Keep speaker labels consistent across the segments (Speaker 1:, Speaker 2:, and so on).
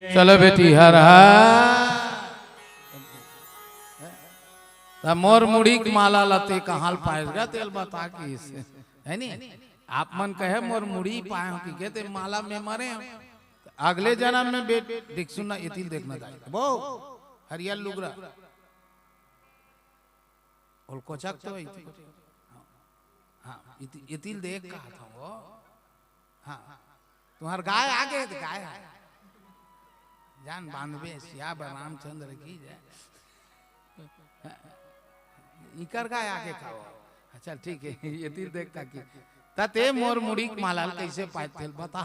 Speaker 1: चलो बेटी हर हर मोर मुड़ी की माला लते कहाल पाएगा तेल बता के इसे है नी आप मन कहे मोर मुड़ी पाए हो कि कहते माला में मरे हो अगले जन्म में बेट देख सुनना इतिल देखना जाएगा वो हरियल लुगरा और कोचक तो हाँ इतिल देख कहा था वो हाँ तुम्हार गाय आगे गाय जान बांधवे सिया रामचंद्र की जाए इकर गाय आगे खाओ अच्छा ठीक है ये तीर देख का की तते मोर मुड़ी मालाल कैसे पाते बता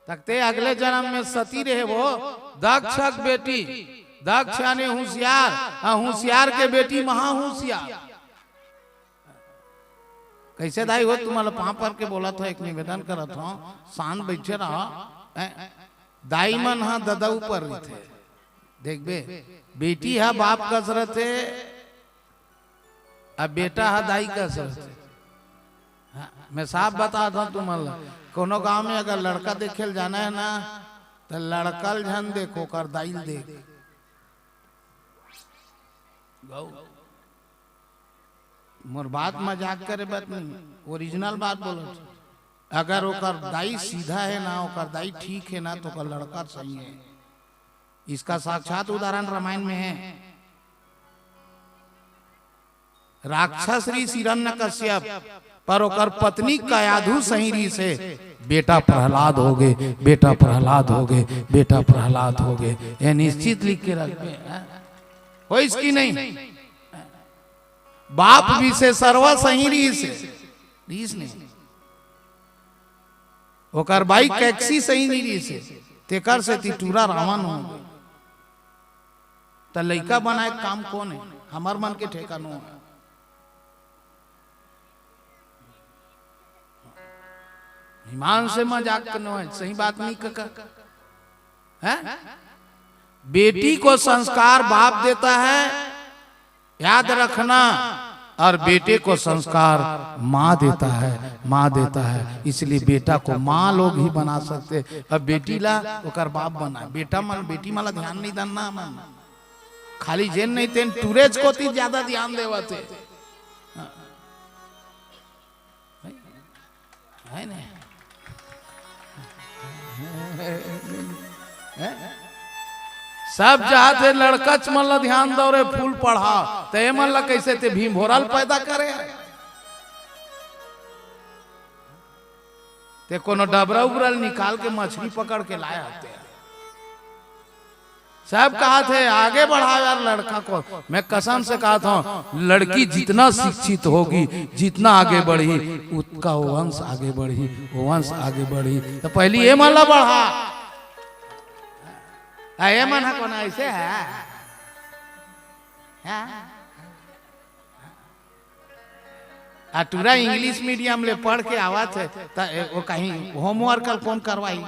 Speaker 1: तकते अगले जन्म में सती रहे वो दक्षक बेटी दक्ष यानी होशियार होशियार के बेटी महा होशियार कैसे दाई हो तुम्हारा पाँव पर के बोला था एक निवेदन करा था शान बैठे रहा दाई मन हा ददा ऊपर थे देख बे बेटी हा बाप कसरत है अब बेटा हा दाई कसरत है मैं साफ बता था तुम्हारा कोनो गांव में अगर लड़का देखे जाना है ना तो लड़कल झन देखो कर दाइल देख मोर बात मजाक करे बात नहीं ओरिजिनल बात बोलो अगर ओकर दाई सीधा है ना ओकर दाई ठीक है ना तो ओकर लड़का सही है इसका साक्षात उदाहरण रामायण में है राक्षस ऋषि हिरण्यकश्यप पर ओकर पत्नी कयाधु सही से बेटा प्रहलाद हो गए बेटा प्रहलाद हो गए बेटा प्रहलाद हो गए ये निश्चित लिख के रखते हो इसकी नहीं बाप भी से सर्वा सही रीस नहीं ओकर बाई कैक्सी सही नहीं से तेकर से तिटूरा रावण हो त लइका बनाए काम कौन है हमार मन के ठेका नो ईमान से मजाक करना है सही बात नहीं है बेटी को संस्कार बाप देता है याद रखना और बेटे को संस्कार माँ देता है इसलिए बेटा को माँ लोग ही बना सकते अब बेटी ला ओकर बाप बना बेटा मन बेटी माला ध्यान नहीं देना मन खाली जेन नहीं तेन टूरेज को ती ज्यादा ध्यान देवा थे है ना सब चाहते लड़कच मन ला ध्यान दो रे फूल पढ़ा ते मन ला कैसे ते भीम भोराल पैदा करे ते कोनो डबरा उबरल निकाल के मछली पकड़ के लाया थे सब कहा थे आगे बढ़ाओ यार लड़का को मैं कसम से कहा था लड़की जितना शिक्षित होगी जितना आगे बढ़ी उसका वंश आगे बढ़ी वंश आगे बढ़ी तो पहली ये मन ला बढ़ा ये मन को ना ऐसे है टूरा इंग्लिश मीडियम ले पढ़ के आवा थे वो कहीं होमवर्क कौन करवाई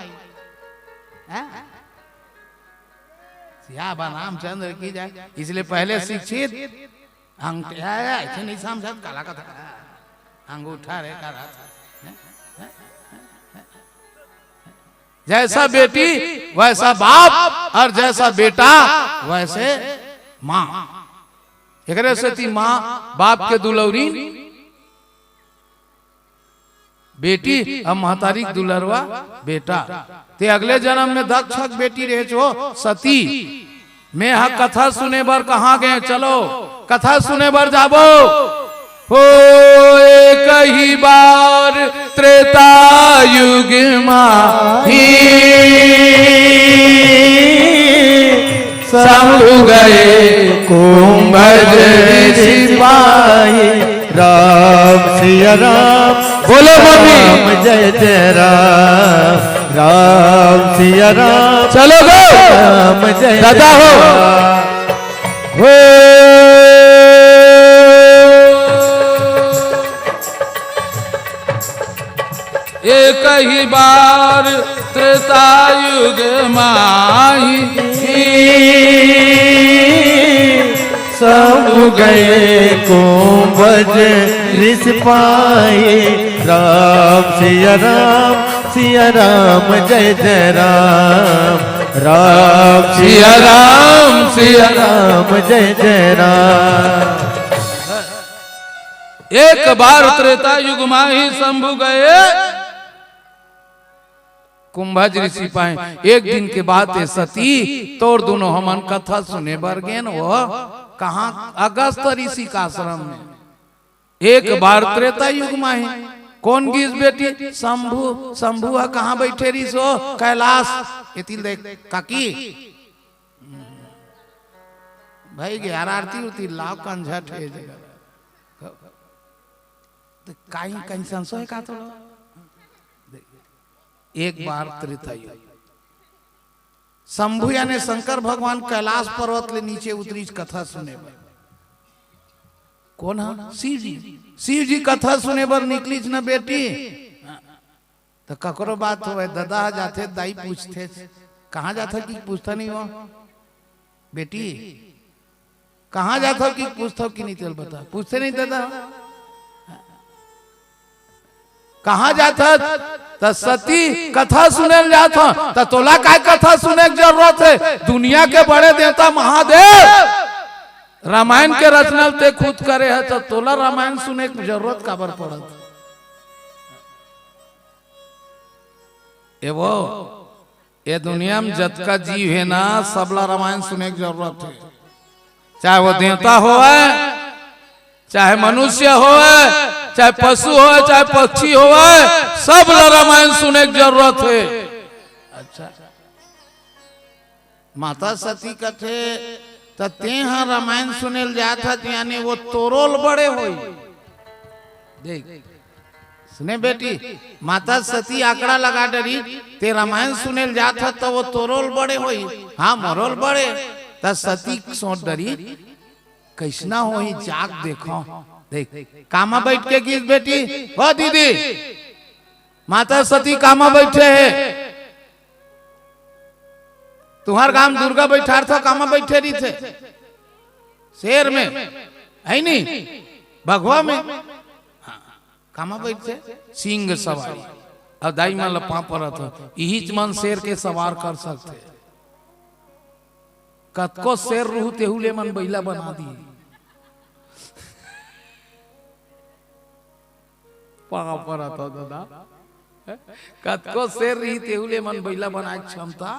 Speaker 1: या रामचंद्र की जाए इसलिए पहले शिक्षित ऐसे नहीं समझा काला का था अंगूठा रे का रहा था जैसा बेटी वैसा बाप और जैसा बेटा वैसे माँ एक से थी माँ बाप के दुलौरी बेटी अब महतारी दुलरवा बेटा ते अगले जन्म में दक्षक बेटी रहे छो सती मैं हा कथा सुने बर कहाँ गए चलो कथा सुने बर जाबो हो एक ही बार त्रेता युग माही सब गए कुंभज सिपाही
Speaker 2: राम सिया राम
Speaker 1: बोलो
Speaker 2: राम जय जय राम राम सिया राम
Speaker 1: चलो गो
Speaker 2: राम जय
Speaker 1: दादा हो एक ही बार त्रेता युग माही
Speaker 2: सब गए कुंभज सिपाही राम सिया राम जय जय राम राम
Speaker 1: सिया राम सिया
Speaker 2: राम जय जय राम।
Speaker 1: एक बार त्रेता युग माही शंभु गए कुंभज ऋषि पाए। एक दिन के बाद ते सती तोड़ दोनों हमन कथा सुने बर गेन वो कहा अगस्त ऋषि का आश्रम में। एक बार त्रेता युग माही कौन गीस बेटी शंभु शंभु कहाँ बैठे ऋषो कैलाश इतिल देख काकी भाई गे आरती उती लाव कंझट है जगह तो काई कहीं संशय का तो एक बार त्रेता युग शंभु यानी शंकर भगवान कैलाश पर्वत ले नीचे उतरी कथा सुने बर। कौन है शिव जी कथा सुने बर निकली न बेटी तो ककरो बात हो दादा जाते दाई पूछते कहाँ जाता कि पूछता नहीं हो बेटी कहाँ जाता कि पूछता कि नहीं चल बता पूछते नहीं दादा कहाँ जाता तो सती कथा सुने जाता तो तोला काय कथा सुने की जरूरत है। दुनिया के बड़े देवता महादेव रामायण के रचना ते खुद करे है तो तोला रामायण सुने की जरूरत काबर पड़त। वो ये दुनिया में जतका जीव है ना सबला रामायण सुने की जरूरत है। चाहे वो देवता हो चाहे मनुष्य हो चाहे पशु हो चाहे पक्षी हो सब रामायण सुने की जरूरत है। अच्छा माता सती कथे तो ते हाँ रामायण सुने जाता यानी वो तोरोल बड़े हो देख सुने बेटी माता सती आंकड़ा लगा डरी ते रामायण सुने जाता तो वो तोरोल बड़े हो हाँ मरोल बड़े तो सती सोच डरी कैसना हो जाग देखो देख कामा बैठ के गीत बेटी हो दीदी माता सती कामा बैठे है तुम्हार गांव दुर्गा बैठा था कामा बैठे रही थे शेर में है नहीं भगवा में कामा बैठे सिंह सवारी और दाई में लपा पड़ा था यही मन शेर के सवार कर सकते कतको शेर रूह तेहुले मन बैला बना दी पाँव पड़ा था दादा कतको शेर रही तेहुले मन बैला बना क्षमता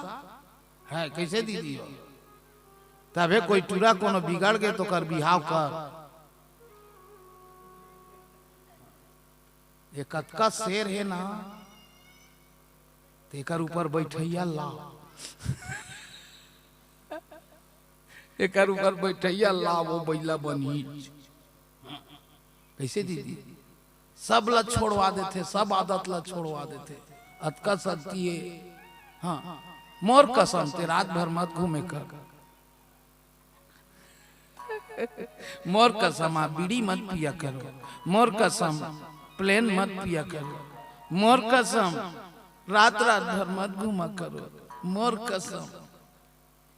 Speaker 1: है कैसे दीदी हो तबे कोई टूरा कोनो बिगड़ गए तो कर बिहाव कर ये कतका शेर है ना तेकर ऊपर बैठैया ला एकर ऊपर बैठैया ला वो बैला बनी कैसे दीदी सब ला छोड़वा देते सब आदत ला छोड़वा देते अतका शक्ति है। हाँ मोर कसम ते रात भर मत घूमे कर मोर कसम आप बीड़ी मत पिया करो मोर कसम प्लेन मत पिया करो मोर कसम रात रात भर मत घूमा करो मोर कसम।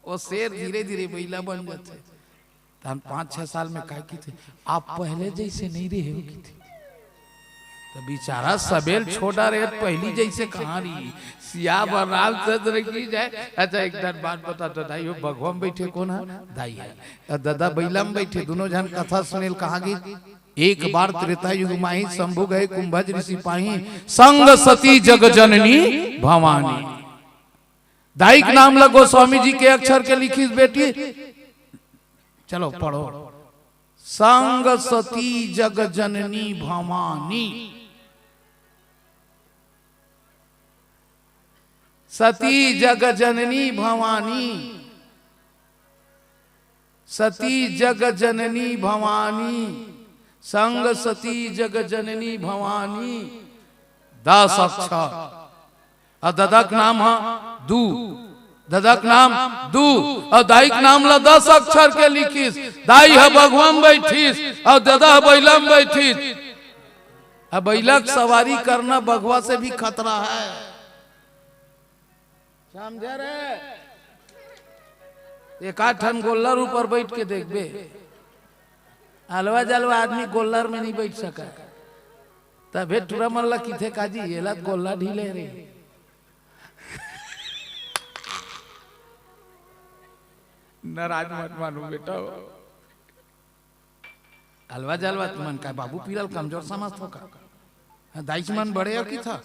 Speaker 1: वो शेर धीरे धीरे बैला बन जाते। हम 5-6 साल में कहा की थे आप पहले जैसे नहीं रहे हो की थे तो बेचारा सबेल छोड़ा रहे पहली जैसे कहाँ रही सिया बराल चंद्र की जाए। अच्छा एक बात बता तो दाई हो भगवान बैठे कौन है दाई है दादा बैला में बैठे दोनों जन कथा सुनेल कहाँ गई। एक बार त्रेता युग माही शंभु गए कुंभज ऋषि पाही संग सती जग जननी भवानी। दाई के नाम लगो स्वामी जी के अक्षर के लिखी बेटी चलो पढ़ो संग सती जग जननी भवानी। सती जग जननी भवानी सती जग जननी भवानी संग सती जग जननी भवानी 10 अक्षर और ददक नाम है दू ददक नाम दू और दाई के नाम ला 10 अक्षर के लिखीस। दाई है भगवान बैठीस और दादा बैलम बैठीस। अब बैलक सवारी करना भगवा से भी खतरा है समझे रे। एक आठन गोल्लर ऊपर बैठ के देखबे हलवा जलवा आदमी गोल्लर में नहीं बैठ सका तबे टूरा मल्ला किथे काजी ये गोल्ला ढीले रे नाराज मत मानो बेटा, हलवा जलवा तुमन का बाबू पीरल कमजोर समझ हो का दाइच मन बड़े हो की था।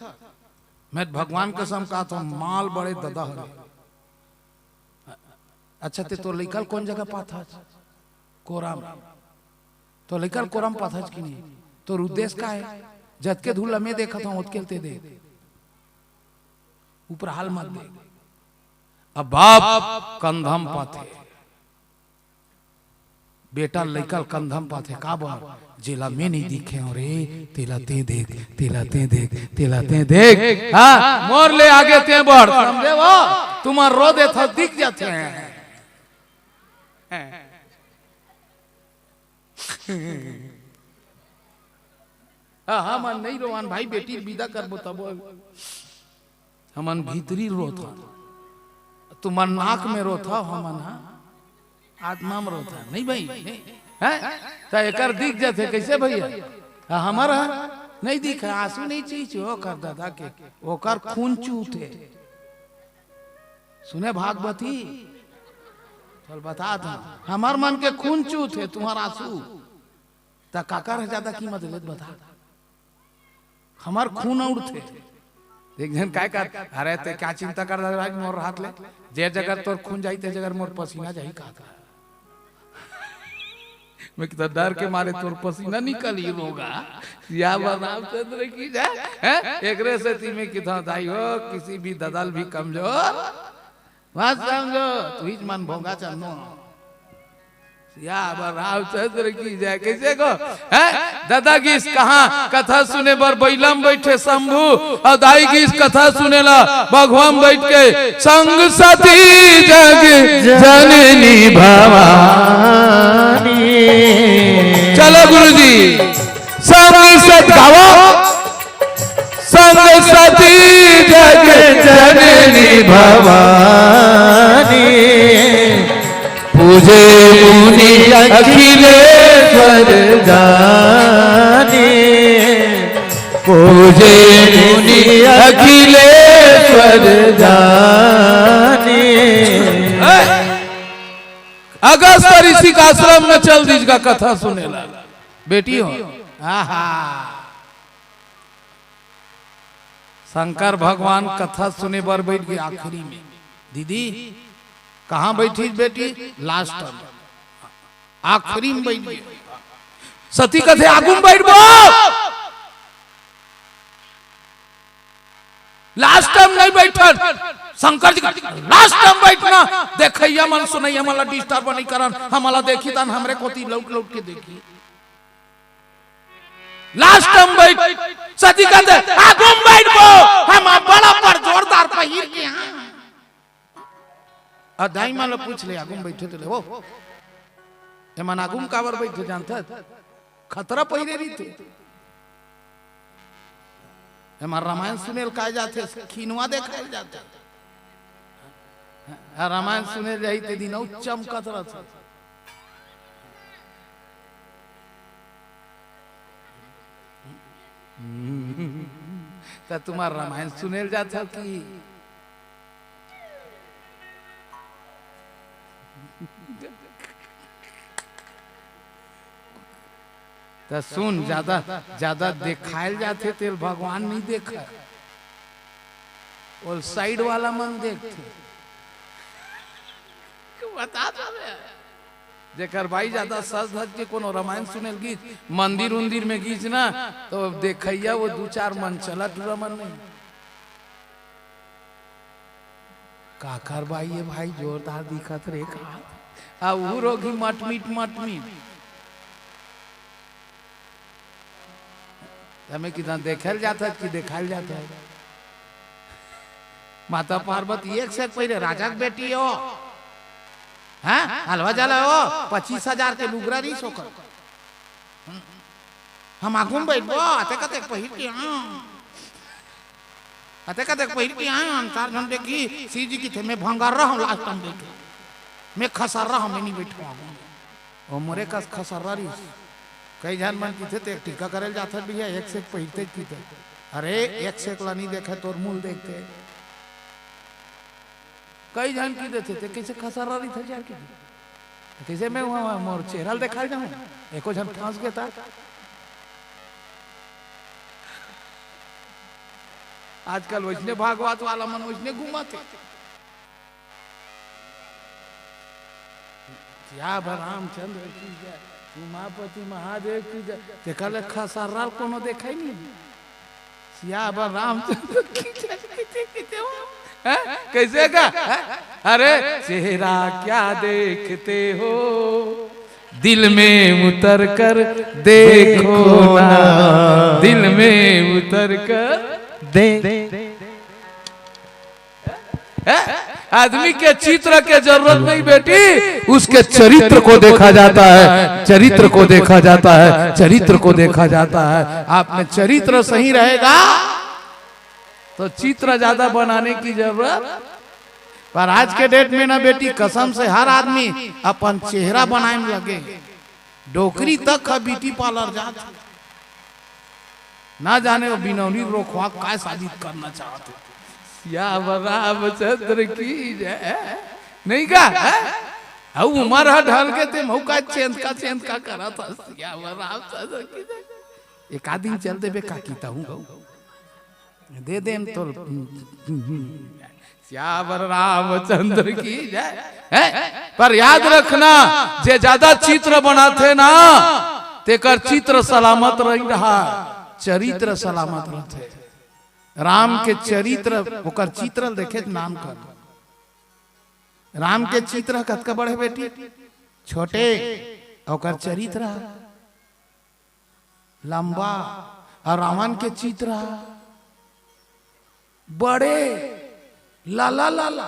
Speaker 1: मैं भगवान कसम कहा था माल बड़े ददा हो। अच्छा ते तो लिखल कौन जगह पाथा कोराम, तो लिखल कोराम पाथा की नहीं तो उद्देश्य का है जत के धूल में देखा था उत के दे ऊपर हाल मत दे। अब बाप कंधम पाथे बेटा लेकर कंधम पाथे का बोल जिला में नहीं दिखे और तिलाते देख तिलाते देख तिलाते देख। हाँ मोर ले आगे ते बढ़ समझे वो तुम्हार रो दे था दिख जाते हैं। हाँ मन नहीं रोवान भाई बेटी विदा कर बो तब हमन भीतरी रो था तुम्हार नाक में रो था हमन आत्मा में रोता नहीं भाई है तो एकर दिख जाते कैसे भैया हमारा नहीं दिख आंसू नहीं चाहिए ओकर दादा के ओकर खून चूथे सुने भागवती चल बता था हमार मन के खून चूथे तुम्हारा आंसू ता काकर ज्यादा कीमत लेत बता हमार खून उड़ते एक जन काय कर अरे ते क्या चिंता कर भाई मोर हाथ ले जे जगह तोर खून जाई ते जगह मोर पसीना जाई का मैं कितना डर के मारे तोर पसीना निकल ही होगा या रामचंद्र की जाए एकरे से ती में कितना दाई हो किसी भी ददल भी कमजोर बात समझो तू ही मन भोंगा चन्नो या रामचंद्र की जाए कैसे को है दादा की इस कहा कथा सुने बर बैलम बैठे शंभू और दाई की इस कथा सुने ला भगवान बैठ के संग सती जग जननी भवानी। चलो गुरुजी संग सत गाओ संग सती जग जननी भवानी पूजे मुनि अखिलेश्वर जानी पूजे मुनि अखिलेश्वर जानी। अगस्त ऋषि का आश्रम में चल दीज का कथा सुने ला बेटी हो। शंकर भगवान कथा सुने बर बैठ गए आखिरी में। दीदी कहाँ बैठी बेटी लास्ट आखिरी में बैठ गई सती कथे आगुम बैठबो लास्ट टाइम नहीं बैठल शंकर जी लास्ट टाइम बैठना देखैया मन सुनैया मला डिस्टर्ब नहीं करन हमला देखी तन हमरे कोती लौट लौट के देखी लास्ट टाइम बैठ सती कथे आगुम बैठबो हम बड़ा पर जोरदार पहिर के दाई मालो पूछ ले आगुम बैठे तो ले वो एमन आगुम कावर बैठे जानता खतरा पहिरे रही थे एमन रामायण सुनेल का जाते खीनवा देखा जाते रामायण सुने जाई ते दिन चमकत रहता तो तुम्हारा रामायण सुनेल जाता कि तो सुन ज्यादा ज्यादा दिखायल जाते तेल भगवान नहीं देखा और साइड वाला मन देखते बता जेकर भाई ज्यादा सज धज के कोनो रामायण सुनेल गीत मंदिर उंदिर में गीत ना तो देखैया वो दो चार मन चला दूरा मन नहीं काकर भाई ये भाई जोरदार दिखत रे का वो रोगी मटमीट हमें कितना देखल जाता कि देखाल जाता है माता पार्वती एक से पहले राजा की बेटी हो हैं हलवा जला हो 25,000 के लुगरा रही सोकर हम आगुम बैठबो आते कते पहिर के आते कते पहिर के हम 4 घंटे की सी जी की थे मैं भंगार रहा हूं लास्ट टाइम बैठो मैं खसर रहा हूं मैं नहीं बैठो ओ मोरे का खसर रही कई जन मन की थे टीका करल जाता भी है एक से पहिरते की थे अरे एक से एकला नहीं देखा तोर मूल देखते कई जन की देते थे कैसे खसर रही थे जाके कैसे मैं वहां मोर चेहरा देखा जाऊं एको झन फंस गया था। आजकल वैसने भागवत वाला मन वैसने घूमते या रामचंद्र की जय, उमापति महादेव की जय। देखा लेखा सर्राल कोनो देखा ही नहीं। सिया रामचंद्र की जय कैसे का? अरे चेहरा क्या देखते हो, दिल में उतर कर देखो ना, दिल में उतर कर आदमी के चित्र के जरूरत नहीं बेटी, उसके चरित्र को देखा जाता है, चरित्र को देखा जाता है, चरित्र को देखा जाता है। आपने चरित्र सही रहेगा तो चित्र ज्यादा बनाने की जरूरत। पर आज के डेट में ना बेटी कसम से हर आदमी अपन चेहरा बनाए में लगे। डोकरी तक है ब्यूटी पार्लर जात, ना जाने वो बिनौनी रोकवा काय साबित करना चाहते। या रामचंद्र की जय नहीं का उमर है ढल के ते मौका चेंद का करा था। या रामचंद्र की जय। एक आदमी चलते बे का कीता हूं दे दे तो श्यावर रामचंद्र की जय। पर याद रखना जे ज्यादा चित्र बनाते ना तेकर चित्र सलामत रही रहा, चरित्र सलामत रहते। राम के चरित्र ओकर चित्र देखे नाम कर। राम के चित्र कतका बड़े बेटी छोटे, ओकर चरित्र लंबा। और रावण के चित्र बड़े लाला लाला।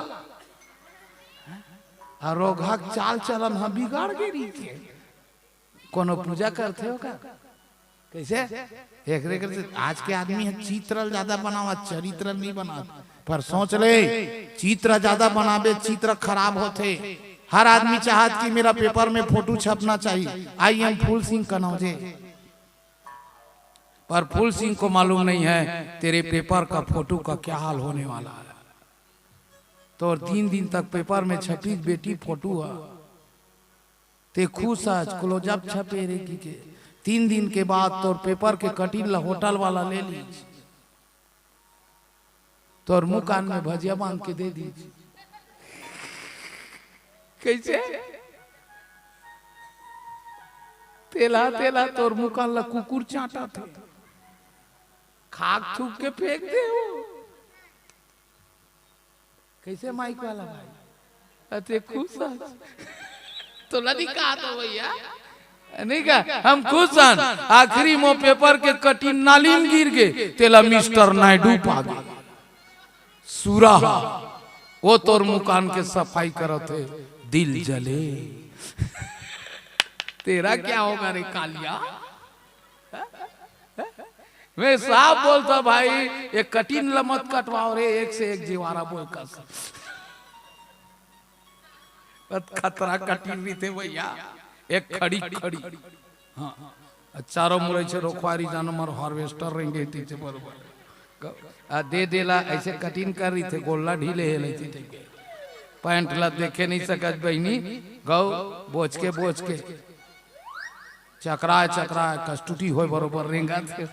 Speaker 1: और रोघा चाल चलन हम बिगाड़ गई थे। कोनो पूजा करते हो का कैसे? एक आज के आदमी है चित्र ज्यादा बनावा, चरित्र नहीं बना। पर सोच ले चित्र ज्यादा बनावे चित्र खराब होते। हर आदमी चाहत कि मेरा पेपर में फोटो छपना चाहिए, आई एम फूल सिंह कनौजे। पर फूल सिंह को मालूम नहीं है तेरे पेपर का फोटो का क्या हाल होने वाला है। तो 3 दिन तक पेपर में छपी बेटी फोटो है ते खुश आज क्लोजअप छपे रे की के। 3 दिन के बाद तोर पेपर के कटिंग होटल वाला ले ली, तोर मुंह कान में भजिया बांध के दे दी। कैसे? तेला तेला तोर मुंह कान ला कुकुर चाटा थे, खाक थूक के फेंक दे वो। कैसे माइक वाला भाई अते खुश तो लड़ी कहा तो भैया नहीं का हम खुश हन। आखिरी मो पेपर के कटिंग नाली में गिर गए, तेला मिस्टर नायडू पा गए सूरा। वो तोर मुकान के सफाई करते दिल जले। तेरा क्या होगा रे कालिया? मैं साफ बोलता भाई ये कटिंग लमत कटवाओ रे, एक से एक जीवारा बोल कर खतरा कटिंग भी थे भैया। एक खड़ी हाँ चारों मुरे से रोखवारी जानो मर हार्वेस्टर रहेंगे तीचे बरोबर दे देला। ऐसे कटिंग कर रही थे, गोल्ला ढीले है थी, पैंट ला देखे नहीं सकत बहनी। गौ बोझ के चकराए कष्टुटी हो बरोबर रेंगा थे।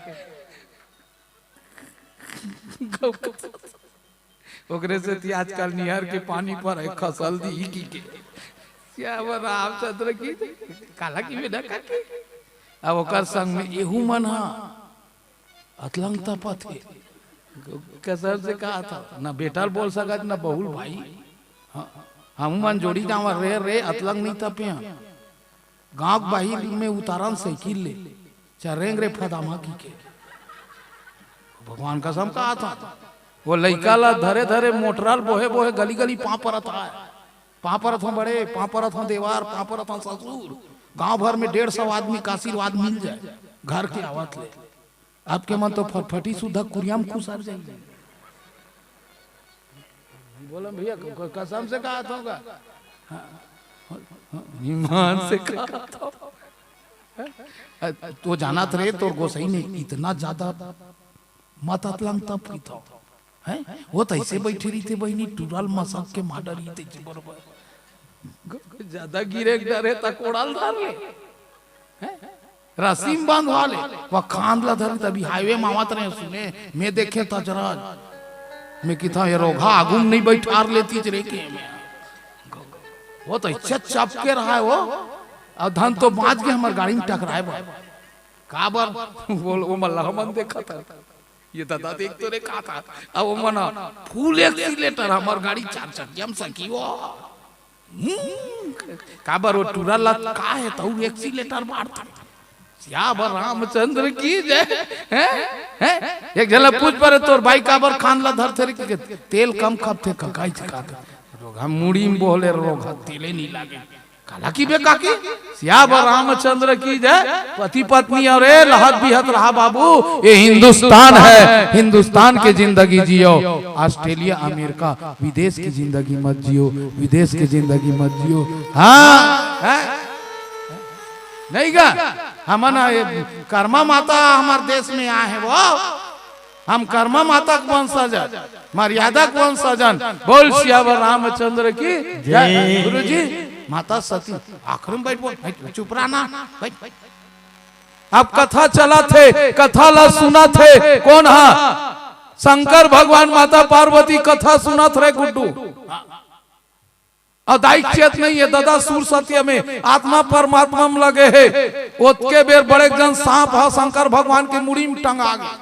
Speaker 1: ओकरे से आजकल निहर के पानी पर है खसल दी की के। क्या वो रामचंद्र की काला की बेटा काके। अब ओकर संग में एहू मन हा अतलंग तपत है। कसर से कहा था ना बेटा बोल सकत ना बहुल भाई। हम मन जोड़ी जावा रे अतलंग नहीं तपे। गांव बाही में उतारन साइकिल ले चरेंग रे फदामा की के। भगवान कसम कहा था वो लइका ला धरे धरे मोटराल बोहे गली पाँ परत है। पाँ परत हो बड़े, पाँ परत हो देवार, पाँ परत हो ससुर। गांव भर में 150 आदमी का आशीर्वाद मिल जाए घर के आवत ले। आपके मन तो फटफटी सुधा कुरियाम खुशार जाएगी। बोला भैया कसम से कहा था, ईमान से कहा था। तो जाना थे तो गोसाई ने इतना ज्यादा मत अतलंग तब की था है। वो तो ऐसे बैठी रही थे बहनी टूरल मसक के माडर ही थे बरोबर। ज्यादा गिरे डरे तक उड़ाल धर ले, रसीम बांधवा ले, वह खांद ला धर तभी हाईवे मावत रहे सुने मैं देखे तजराज मैं किथा ये रोगा आगुम नहीं बैठार लेती चले के वो तो इच्छा चपके रहा है वो, और धन तो बाज के हमारे गाड़ी में टकराए काबर वो मल्लाह मन देखा था ये दादा देख तो रे कहा था अब वो मना फुल एक्सीलेटर हमार गाड़ी 4 चक्किया में सकी वो काबर वो टूरा लत का है तो एक्सीलेटर मारता या बर रामचंद्र की जय हैं एक जला पूछ पर तोर भाई काबर खान ला धर थे के तेल कम खप थे काई चका रोगा मुड़ी में बोले रोगा तेले नहीं लागे काला की बे काकी सिया बर रामचंद्र की जय पति पत्नी और लहत बिहत रहा बाबू ये हिंदुस्तान है, हिंदुस्तान की जिंदगी जियो, ऑस्ट्रेलिया अमेरिका विदेश की जिंदगी मत जियो, विदेश की जिंदगी मत जियो। हाँ नहीं गा हम कर्मा माता हमारे देश में आए हैं वो हम कर्मा माता के वंशजन मर्यादा के वंशजन बोल सियावर रामचंद्र की जय। गुरु जी माता सती आखिर में बैठ चुप रहना। अब कथा चला थे कथा ला सुना थे कौन हा शंकर भगवान माता पार्वती कथा सुना थे गुड्डू अदायिक चेत नहीं है दादा सूर सत्य में आत्मा परमात्मा में लगे है ओतके बेर बड़े जन सांप है शंकर भगवान की मुड़ी में टंगा गए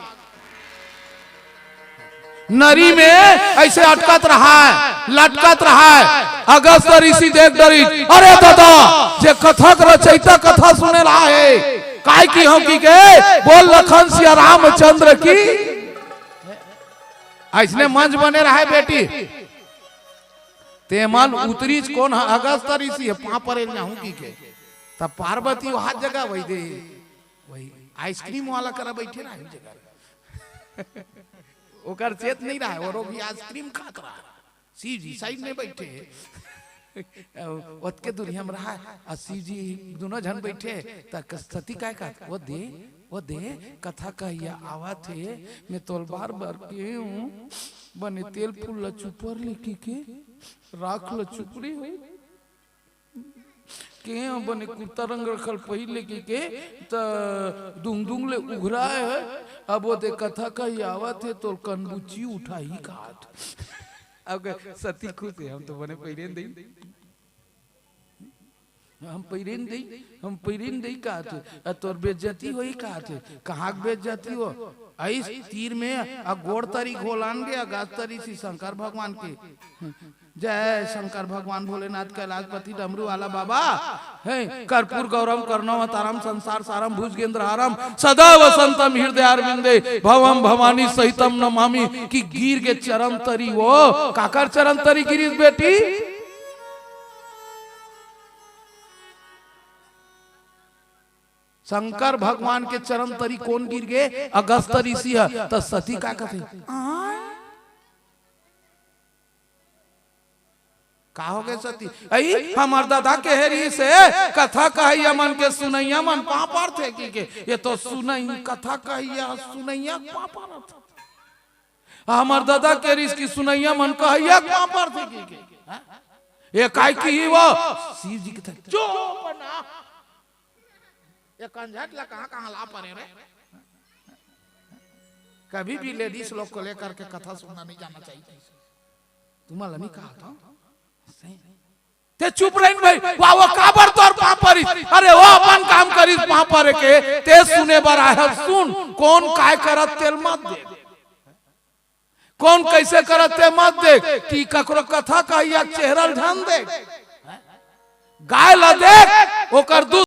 Speaker 1: नरी में ऐसे अटकत रहा है लटकत रहा है अगस्त ऋषि देख डरी अरे दादा जे कथा रचयिता कथा सुने रहा है काय की हम की के बोल लखन सिया रामचंद्र की ऐसने मंच बने रहा है बेटी तेमन उतरी कौन है अगस्त ऋषि है पा पर हूं की के तब पार्वती वहां जगह वही दे वही आइसक्रीम वाला करा बैठे रहा जगह ओकर चेत नहीं रहा है वो भी आइसक्रीम खात रहा शिव जी साइड में बैठे ओत के दुनिया में रहा और शिव जी दोनों जन बैठे तक सती काय का वो दे कथा कहिया आवा थे मैं तोलबार बर के हूं बने तेल फूल चुपर लेके के राख ल चुपड़ी हुई के बने कुर्ता रंग रखल पहले के त दुंग ले उघरा है अब वो दे कथा कही आवत है तो कनबुची उठाई काट अब सती खुश है हम तो बने पहिरेन दई हम पहिरेन दई काट तोर बेइज्जती होई काट कहां बेइज्जती हो ऐस तीर में गोड़ तरी घोलान गया गास्तरी सी शंकर भगवान के जय शंकर भगवान भोलेनाथ कैलाशपति डमरू वाला बाबा है कर्पूर गौरम कर्णवतारम संसार सारम भुजगेंद्रहारम सदा वसंतम हृदयारविंदे भवम भवानी सहितम नमामि की गिर के चरण तरी वो काकर चरण तरी गिरीश बेटी शंकर भगवान के चरण तरी कौन गिर गए अगस्त ऋषि है तो सती का कहते का हो गए सती आई हमार दादा के हेरी से कथा कहिया मन के सुनैया मन पापर थे की के ये तो सुनई कथा कहिया सुनैया पापर थे हमार दादा के रिस की सुनैया मन कहिया पापर थे की के ये काय की वो शिव जी के चुप ना ये कंझट ला कहां ला परे रे कभी भी लेडीज लोग को लेकर के कथा सुनना नहीं जाना चाहिए तुम्हारा नहीं कहा था ते चुप रही भाई वाह वो काबर तोर पापरी अरे वो अपन काम करी पापर के ते सुने बरा है सुन कौन काय करत तेल मत दे कौन कैसे करत ते मत देख कि ककरो कथा कहिया चेहरा ध्यान दे गाय ला देख ओकर